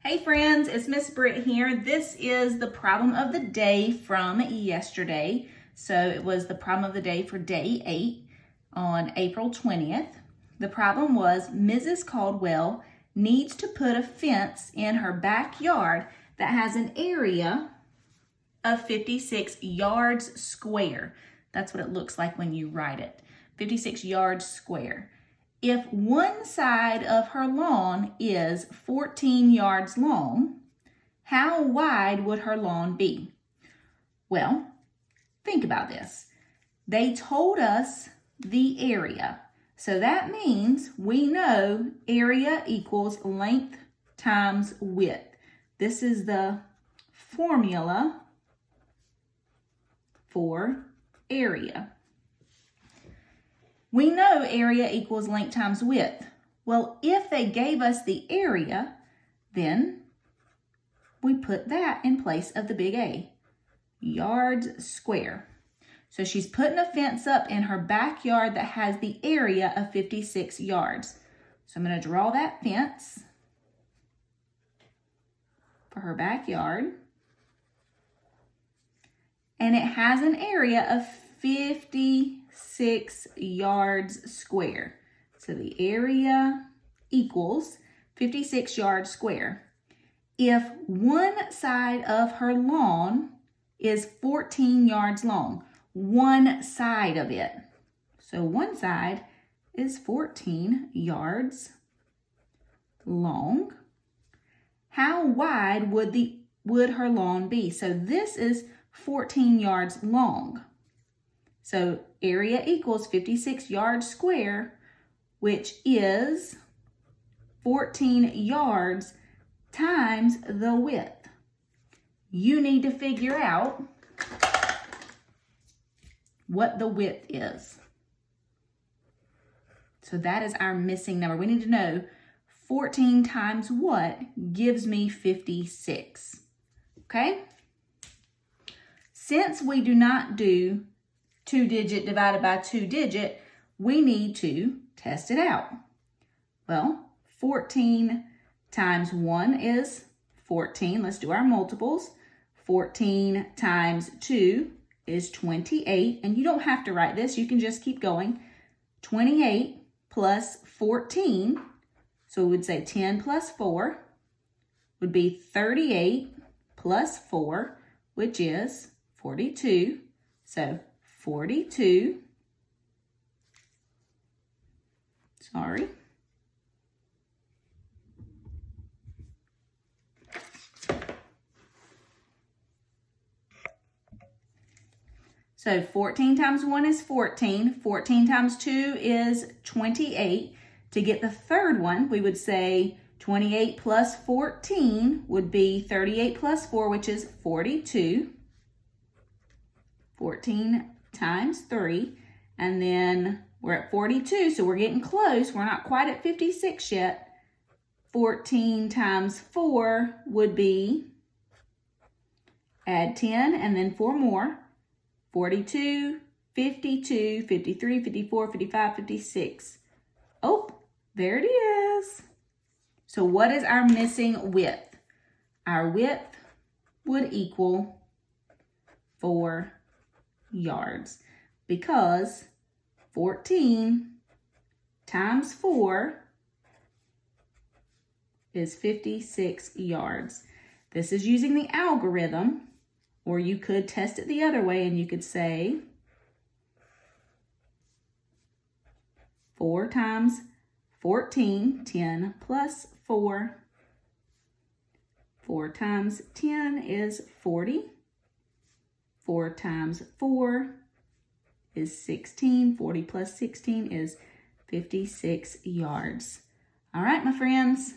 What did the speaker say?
Hey friends, it's Miss Britt here. This is the problem of the day from yesterday. So it was the problem of the day for day 8 on April 20th. The problem was Mrs. Caldwell needs to put a fence in her backyard that has an area of 56 yards square. That's what it looks like when you write it. 56 yards square. If one side of her lawn is 14 yards long, how wide would her lawn be? Well, think about this. They told us the area. So that means we know area equals length times width. This is the formula for area. We know area equals length times width. Well, if they gave us the area, then we put that in place of the big A, yards square. So she's putting a fence up in her backyard that has the area of 56 yards. So I'm going to draw that fence for her backyard. And it has an area of 56 yards square. So the area equals 56 yards square. If one side of her lawn is 14 yards long, one side of it. So one side is 14 yards long. How wide would her lawn be? So this is 14 yards long. So area equals 56 yards square, which is 14 yards times the width. You need to figure out what the width is. So that is our missing number. We need to know 14 times what gives me 56. Okay? Since we do not do 2-digit divided by 2-digit, we need to test it out. Well, 14 times 1 is 14. Let's do our multiples. 14 times 2 is 28. And you don't have to write this. You can just keep going. 28 plus 14. So we would say 10 plus 4 would be 38 plus 4, which is 42. So 42. Sorry. So 14 times 1 is 14. 14 times 2 is 28. To get the third one, we would say 28 plus 14 would be 38 plus 4, which is 42. 14 times 3. And then we're at 42, so we're getting close. We're not quite at 56 yet. 14 times 4 would be, add 10 and then 4 more. 42, 52, 53, 54, 55, 56. Oh, there it is. So what is our missing width? Our width would equal 4 yards because 14 times 4 is 56 yards. This is using the algorithm. Or you could test it the other way and you could say 4 times 14, 10 plus 4. 4 times 10 is 40. 4 times 4 is 16. 40 plus 16 is 56 yards. All right, my friends.